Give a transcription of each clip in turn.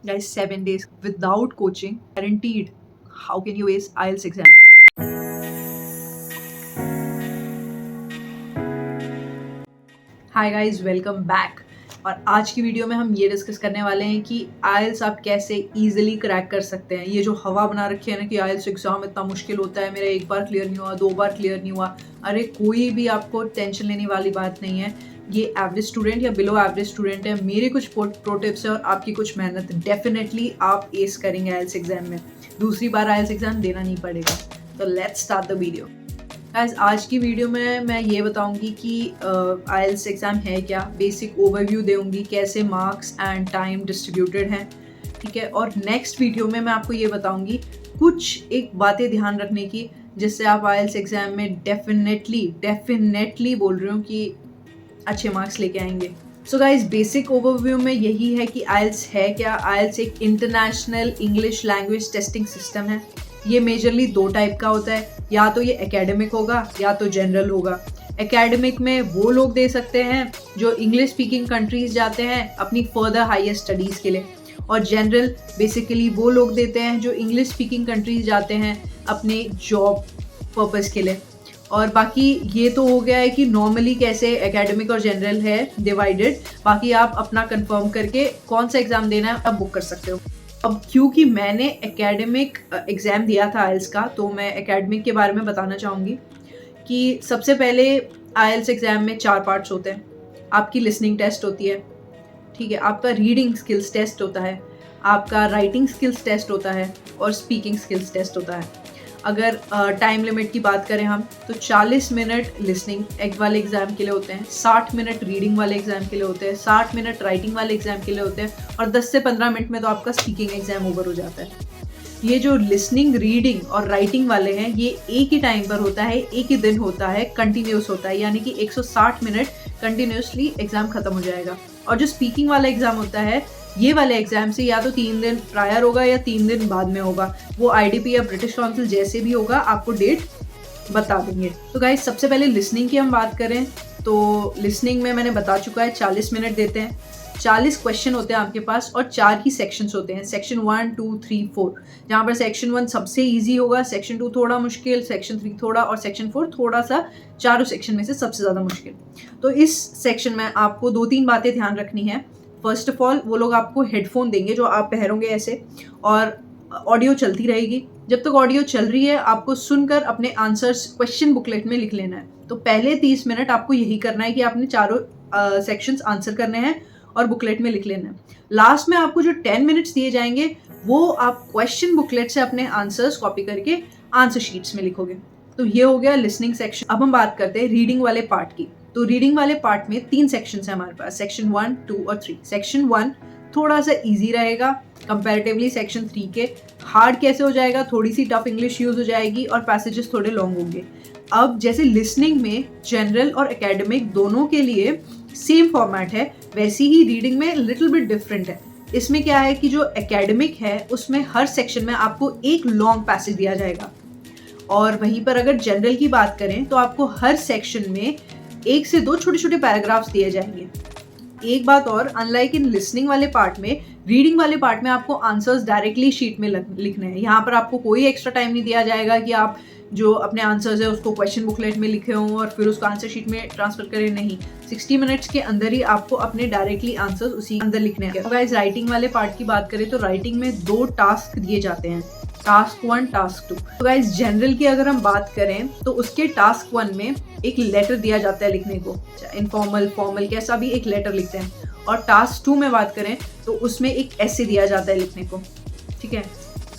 Guys, 7 days without coaching, guaranteed. How can you ace IELTS exam? Hi guys, welcome back. और आज की video में हम ये डिस्कस करने वाले हैं कि आइल्स आप कैसे इजीली क्रैक कर सकते हैं। ये जो हवा बना रखी है ना कि आइल्स एग्जाम इतना मुश्किल होता है, मेरा एक बार क्लियर नहीं हुआ, 2 बार क्लियर नहीं हुआ, अरे कोई भी आपको टेंशन लेने वाली बात नहीं है। ये एवरेज स्टूडेंट या बिलो एवरेज स्टूडेंट है, मेरे कुछ प्रो टिप्स है और आपकी कुछ मेहनत, डेफिनेटली आप एस करेंगे आइल्स एग्जाम में। दूसरी बार आइल्स एग्जाम देना नहीं पड़ेगा। तो let's start the video. Guys, आज की वीडियो में मैं ये बताऊंगी कि आइल्स एग्ज़ाम है क्या, बेसिक ओवरव्यू दूंगी कैसे मार्क्स एंड टाइम डिस्ट्रीब्यूटेड हैं, ठीक है। और नेक्स्ट वीडियो में मैं आपको ये बताऊंगी कुछ एक बातें ध्यान रखने की, जिससे आप आइल्स एग्ज़ाम में डेफिनेटली बोल रही हूँ कि अच्छे मार्क्स लेके आएंगे। सो गाइस, बेसिक ओवरव्यू में यही है कि आइल्स है क्या। आइल्स एक international English language testing system है। ये मेजरली 2 टाइप का होता है, या तो ये एकेडमिक होगा या तो जनरल होगा। एकेडमिक में वो लोग दे सकते हैं जो इंग्लिश स्पीकिंग कंट्रीज जाते हैं अपनी फर्दर हायर स्टडीज़ के लिए, और जनरल बेसिकली वो लोग देते हैं जो इंग्लिश स्पीकिंग कंट्रीज जाते हैं अपने जॉब पर्पज़ के लिए। और बाकी ये तो हो गया है कि नॉर्मली कैसे एकेडमिक और जनरल है डिवाइडेड। बाकी आप अपना कंफर्म करके कौन सा एग्ज़ाम देना है आप बुक कर सकते हो। अब क्योंकि मैंने एकेडमिक एग्ज़ाम दिया था आइल्स का, तो मैं एकेडमिक के बारे में बताना चाहूँगी कि सबसे पहले आइल्स एग्ज़ाम में 4 पार्ट्स होते हैं। आपकी लिसनिंग टेस्ट होती है, ठीक है, आपका रीडिंग स्किल्स टेस्ट होता है, आपका राइटिंग स्किल्स टेस्ट होता है और स्पीकिंग स्किल्स टेस्ट होता है। अगर टाइम लिमिट की बात करें हम, तो 40 मिनट लिसनिंग वाले एग्ज़ाम के लिए होते हैं, 60 मिनट रीडिंग वाले एग्ज़ाम के लिए होते हैं, 60 मिनट राइटिंग वाले एग्ज़ाम के लिए होते हैं, और 10 से 15 मिनट में तो आपका स्पीकिंग एग्ज़ाम ओवर हो जाता है। ये जो लिसनिंग, रीडिंग और राइटिंग वाले हैं, ये एक ही टाइम पर होता है, एक ही दिन होता है, कंटिन्यूस होता है, यानी कि 160 मिनट कंटिन्यूसली एग्ज़ाम ख़त्म हो जाएगा। और जो स्पीकिंग वाला एग्ज़ाम होता है, ये वाले एग्जाम से या तो 3 दिन प्रायर होगा या 3 दिन बाद में होगा। वो आईडीपी या ब्रिटिश काउंसिल जैसे भी होगा आपको डेट बता देंगे। तो गाइस, सबसे पहले लिसनिंग की हम बात करें तो लिसनिंग में मैंने बता चुका है 40 मिनट देते हैं, 40 क्वेश्चन होते हैं आपके पास और 4 ही सेक्शंस होते हैं, सेक्शन 1, 2, 3, 4। जहाँ पर सेक्शन 1 सबसे ईजी होगा, सेक्शन 2 थोड़ा मुश्किल, सेक्शन 3 थोड़ा और सेक्शन 4 थोड़ा सा, चारों सेक्शन में से सबसे ज़्यादा मुश्किल। तो इस सेक्शन में आपको 2-3 बातें ध्यान रखनी है। फर्स्ट ऑफ ऑल, वो लोग आपको हेडफोन देंगे जो आप पहनोगे ऐसे, और ऑडियो चलती रहेगी। जब तक ऑडियो चल रही है आपको सुनकर अपने आंसर्स क्वेश्चन बुकलेट में लिख लेना है। तो पहले 30 मिनट आपको यही करना है कि आपने चारों सेक्शंस आंसर करने हैं और बुकलेट में लिख लेना है। लास्ट में आपको जो 10 मिनट्स दिए जाएंगे वो आप क्वेश्चन बुकलेट से अपने आंसर्स कॉपी करके आंसर शीट्स में लिखोगे। तो ये हो गया लिसनिंग सेक्शन। अब हम बात करते हैं रीडिंग वाले पार्ट की। तो रीडिंग वाले पार्ट में 3 सेक्शंस हैं हमारे पास, सेक्शन 1, 2 और 3। सेक्शन 1 थोड़ा सा इजी रहेगा कंपैरेटिवली सेक्शन 3 के। हार्ड कैसे हो जाएगा, थोड़ी सी टफ इंग्लिश यूज हो जाएगी और पैसेजेस थोड़े लॉन्ग होंगे। अब जैसे लिसनिंग में जनरल और एकेडमिक दोनों के लिए सेम फॉर्मेट है, वैसी ही रीडिंग में लिटिल बिट डिफरेंट है। इसमें क्या है कि जो एकेडमिक है उसमें हर सेक्शन में आपको एक लॉन्ग पैसेज दिया जाएगा, और वहीं पर अगर जनरल की बात करें तो आपको हर सेक्शन में 1 से 2 छोटे छोटे पैराग्राफ्स दिए जाएंगे। एक बात और, अनलाइक इन लिसनिंग वाले पार्ट में, रीडिंग वाले पार्ट में आपको आंसर्स डायरेक्टली शीट में लिखने हैं। यहाँ पर आपको कोई एक्स्ट्रा टाइम नहीं दिया जाएगा कि आप जो अपने आंसर्स है उसको क्वेश्चन बुकलेट में लिखे हों और फिर उसको आंसर शीट में ट्रांसफर करें। नहीं, 60 मिनट्स के अंदर ही आपको अपने डायरेक्टली आंसर्स उसी अंदर लिखने हैं। तो गाइस, राइटिंग वाले पार्ट की बात करें तो राइटिंग में 2 टास्क दिए जाते हैं, टास्क 1, टास्क 2। तो गाइस, जनरल की अगर हम बात करें तो उसके टास्क 1 में एक लेटर दिया जाता है लिखने को, इनफॉर्मल, फॉर्मल, कैसा भी एक लेटर लिखते हैं। और टास्क 2 में बात करें तो उसमें एक ऐसे दिया जाता है लिखने को, ठीक है।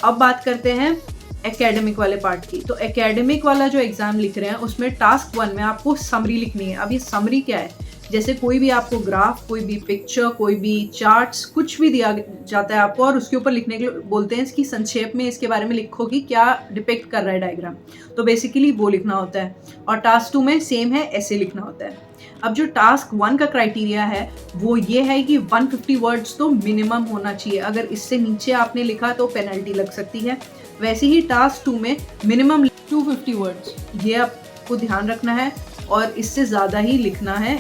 अब बात करते हैं एकेडमिक वाले पार्ट की। तो एकेडमिक वाला जो एग्जाम लिख रहे हैं उसमें टास्क 1 में आपको समरी लिखनी है। अब ये समरी क्या है, जैसे कोई भी आपको ग्राफ, कोई भी पिक्चर, कोई भी चार्ट्स, कुछ भी दिया जाता है आपको और उसके ऊपर लिखने के लिए बोलते हैं इसकी संक्षेप में इसके बारे में लिखो कि क्या डिपिक्ट कर रहा है डायग्राम। तो बेसिकली वो लिखना होता है। और टास्क 2 में सेम है, ऐसे लिखना होता है। अब जो टास्क 1 का क्राइटेरिया है वो ये है कि 150 वर्ड्स तो मिनिमम होना चाहिए। अगर इससे नीचे आपने लिखा तो पेनल्टी लग सकती है। वैसे ही टास्क 2 में मिनिमम 250 वर्ड्स, ये आपको ध्यान रखना है और इससे ज़्यादा ही लिखना है।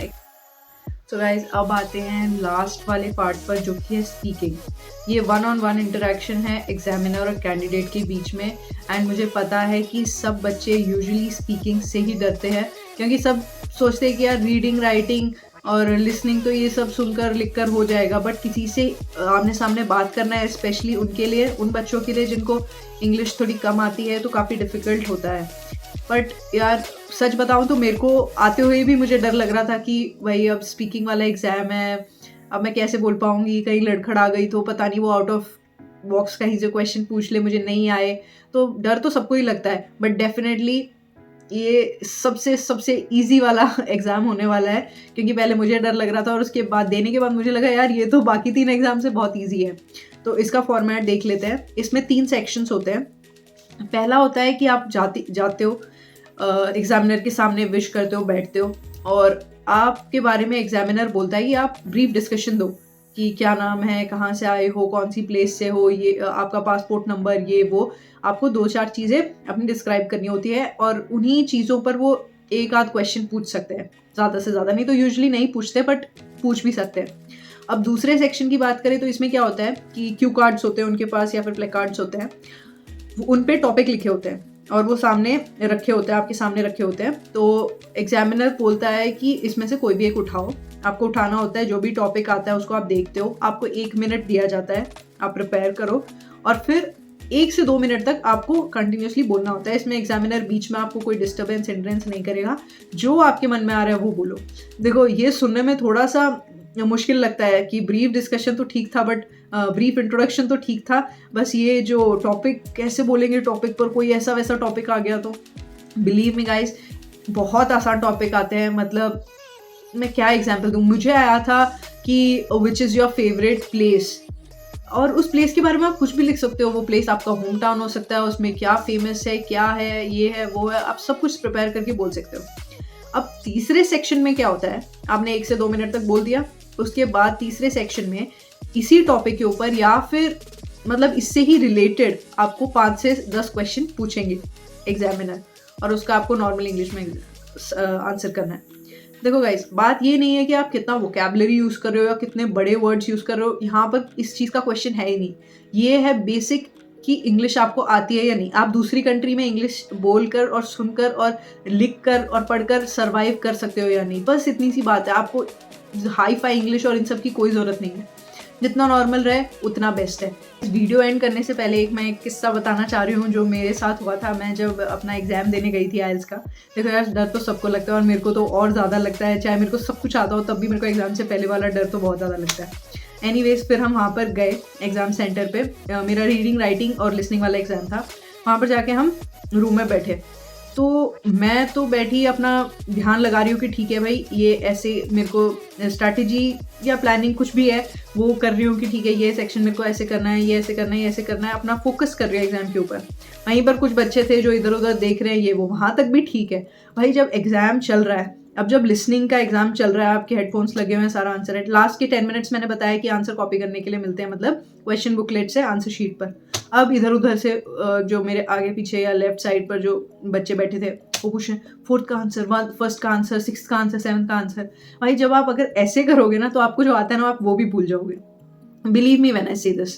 सो गाइज अब आते हैं लास्ट वाले पार्ट पर, जो कि है स्पीकिंग। ये 1-on-1 इंटरेक्शन है एग्जामिनर और कैंडिडेट के बीच में। एंड मुझे पता है कि सब बच्चे यूजुअली स्पीकिंग से ही डरते हैं, क्योंकि सब सोचते हैं कि यार रीडिंग राइटिंग और लिसनिंग तो ये सब सुनकर लिख कर हो जाएगा, बट किसी से आमने सामने बात करना है, स्पेशली उनके लिए, उन बच्चों के लिए जिनको इंग्लिश थोड़ी कम आती है, तो काफ़ी डिफ़िकल्ट होता है। बट यार सच बताऊं तो मेरे को आते हुए भी मुझे डर लग रहा था कि भाई अब स्पीकिंग वाला एग्ज़ाम है, अब मैं कैसे बोल पाऊंगी, कहीं लड़खड़ आ गई तो पता नहीं वो आउट ऑफ बॉक्स कहीं से क्वेश्चन पूछ ले, मुझे नहीं आए, तो डर तो सबको ही लगता है। बट डेफिनेटली ये सबसे इजी वाला एग्ज़ाम होने वाला है, क्योंकि पहले मुझे डर लग रहा था और उसके बाद देने के बाद मुझे लगा यार ये तो बाकी 3 एग्ज़ाम से बहुत ईजी है। तो इसका फॉर्मेट देख लेते हैं। इसमें 3 सेक्शंस होते हैं। पहला होता है कि आप जाते हो एग्जामिनर के सामने, विश करते हो, बैठते हो, और आपके बारे में एग्जामिनर बोलता है कि आप ब्रीफ डिस्कशन दो कि क्या नाम है, कहाँ से आए हो, कौन सी प्लेस से हो, ये आपका पासपोर्ट नंबर, ये वो। आपको 2-4 चीज़ें अपनी डिस्क्राइब करनी होती है, और उन्हीं चीज़ों पर वो एक आध क्वेश्चन पूछ सकते हैं, ज़्यादा से ज़्यादा नहीं तो यूजुअली नहीं पूछते, बट पूछ भी सकते हैं। अब दूसरे सेक्शन की बात करें तो इसमें क्या होता है कि क्यू कार्ड्स होते हैं उनके पास, या फिर प्ले कार्ड्स होते हैं, उन पे टॉपिक लिखे होते हैं और वो सामने रखे होते हैं, आपके सामने रखे होते हैं। तो एग्जामिनर बोलता है कि इसमें से कोई भी एक उठाओ, आपको उठाना होता है, जो भी टॉपिक आता है उसको आप देखते हो, आपको 1 मिनट दिया जाता है, आप प्रिपेयर करो, और फिर 1 से 2 मिनट तक आपको कंटिन्यूसली बोलना होता है। इसमें एग्जामिनर बीच में आपको कोई डिस्टर्बेंस हिंड्रेंस नहीं करेगा, जो आपके मन में आ रहा है वो बोलो। देखो ये सुनने में थोड़ा सा मुश्किल लगता है कि ब्रीफ डिस्कशन तो ठीक था, बट ब्रीफ इंट्रोडक्शन तो ठीक था, बस ये जो टॉपिक कैसे बोलेंगे, टॉपिक पर कोई ऐसा वैसा टॉपिक आ गया तो बिलीव मी गाइज बहुत आसान टॉपिक आते हैं। मतलब मैं क्या एग्जांपल दूँ, मुझे आया था कि which is your favourite place, और उस प्लेस के बारे में आप कुछ भी लिख सकते हो। वो प्लेस आपका होम टाउन हो सकता है, उसमें क्या फेमस है, क्या है, ये है वो है, आप सब कुछ प्रिपेयर करके बोल सकते हो। अब तीसरे सेक्शन में क्या होता है, आपने 1 से 2 मिनट तक बोल दिया, उसके बाद तीसरे सेक्शन में इसी टॉपिक के ऊपर या फिर मतलब इससे ही रिलेटेड आपको 5 से 10 क्वेश्चन पूछेंगे एग्जामिनर, और उसका आपको नॉर्मल इंग्लिश में आंसर करना है। देखो गाइस, बात ये नहीं है कि आप कितना वोकैबुलरी यूज़ कर रहे हो या कितने बड़े वर्ड्स यूज़ कर रहे हो, यहाँ पर इस चीज़ का क्वेश्चन है ही नहीं। ये है बेसिक कि इंग्लिश आपको आती है या नहीं, आप दूसरी कंट्री में इंग्लिश बोलकर और सुनकर और लिखकर और पढ़कर सर्वाइव कर सकते हो या नहीं, बस इतनी सी बात है। आपको हाई फाई इंग्लिश और इन सब की कोई ज़रूरत नहीं है, जितना नॉर्मल रहे उतना बेस्ट है। इस वीडियो एंड करने से पहले मैं एक किस्सा बताना चाह रही हूँ जो मेरे साथ हुआ था। मैं जब अपना एग्जाम देने गई थी आइल्स का, देखो यार डर तो सबको लगता है और मेरे को तो और ज़्यादा लगता है, चाहे मेरे को सब कुछ आता हो तब भी मेरे को एग्जाम से पहले वाला डर तो बहुत ज़्यादा लगता है। एनीवेज फिर हम वहाँ पर गए एग्ज़ाम सेंटर पे, मेरा रीडिंग राइटिंग और लिसनिंग वाला एग्ज़ाम था। वहाँ पर जाके हम रूम में बैठे, तो मैं तो बैठी अपना ध्यान लगा रही हूँ कि ठीक है भाई ये ऐसे मेरे को स्ट्रैटेजी या प्लानिंग कुछ भी है वो कर रही हूँ कि ठीक है ये सेक्शन मेरे को ऐसे करना है, ये ऐसे करना है, ये ऐसे करना है, अपना फोकस कर रही है एग्जाम के ऊपर। वहीं पर कुछ बच्चे थे जो इधर उधर देख रहे हैं, ये वो, वहाँ तक भी ठीक है भाई। जब एग्जाम चल रहा है, अब जब लिसनिंग का एग्जाम चल रहा है, आपके हेडफोन्स लगे हुए हैं, सारा आंसर है, लास्ट के 10 मिनट्स मैंने बताया कि आंसर कॉपी करने के लिए मिलते हैं, मतलब क्वेश्चन बुकलेट से आंसर शीट पर। अब इधर उधर से जो मेरे आगे पीछे या लेफ्ट साइड पर जो बच्चे बैठे थे वो पूछे 4th का आंसर, 1st का आंसर, 6th का आंसर, 7th का आंसर। भाई जब आप अगर ऐसे करोगे ना तो आपको जो आता है ना आप वो भी भूल जाओगे। बिलीव मी व्हेन आई से दिस।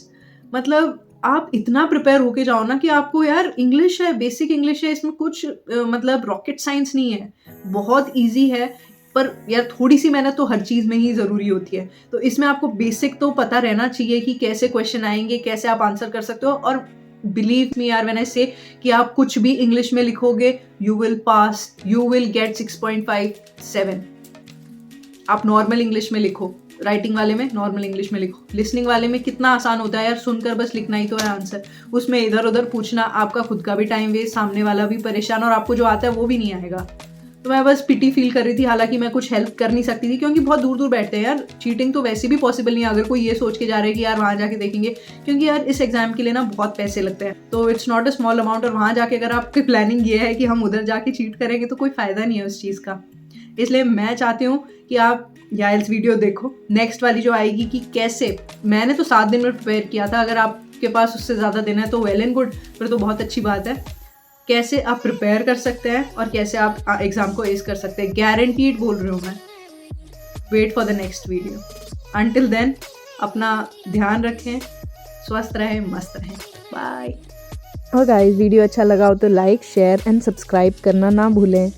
मतलब आप इतना प्रिपेयर होके जाओ ना कि आपको यार इंग्लिश है, बेसिक इंग्लिश है, इसमें कुछ मतलब रॉकेट साइंस नहीं है, बहुत ईजी है, पर यार थोड़ी सी मेहनत तो हर चीज़ में ही ज़रूरी होती है। तो इसमें आपको बेसिक तो पता रहना चाहिए कि कैसे क्वेश्चन आएंगे, कैसे आप आंसर कर सकते हो। और बिलीव मी यार व्हेन आई से कि आप कुछ भी इंग्लिश में लिखोगे you will pass, you will get 6.57। आप नॉर्मल इंग्लिश में लिखो, राइटिंग वाले में नॉर्मल इंग्लिश में लिखो, लिसनिंग वाले में कितना आसान होता है यार, सुनकर बस लिखना ही तो है आंसर। उसमें इधर उधर पूछना, आपका खुद का भी टाइम वेस्ट, सामने वाला भी परेशान, और आपको जो आता है वो भी नहीं आएगा। तो मैं बस पिटी फील कर रही थी, हालांकि मैं कुछ हेल्प कर नहीं सकती थी क्योंकि बहुत दूर दूर बैठते हैं यार। चीटिंग तो वैसे भी पॉसिबल नहीं है अगर कोई ये सोच के जा रहा है कि यार वहाँ जाके देखेंगे, क्योंकि यार इस एग्जाम के लिए ना बहुत पैसे लगते हैं, तो it's not a small amount. और वहाँ जाके अगर आपकी प्लानिंग ये है कि हम उधर जाके चीट करेंगे तो कोई फ़ायदा नहीं है उस चीज़ का। इसलिए मैं चाहती हूँ कि आप आइल्स वीडियो देखो, नेक्स्ट वाली जो आएगी कि कैसे, मैंने तो 7 दिन में प्रिपेयर किया था, अगर आपके पास उससे ज़्यादा दिन है तो वेल एंड गुड, फिर तो बहुत अच्छी बात है। कैसे आप प्रिपेयर कर सकते हैं और कैसे आप एग्ज़ाम को एस कर सकते हैं, गारंटीड बोल रही हूँ मैं। Wait for the next video. Until then अपना ध्यान रखें, स्वस्थ रहें, मस्त रहें। बाय। और गाइस वीडियो अच्छा लगा हो तो लाइक शेयर एंड सब्सक्राइब करना ना भूलें।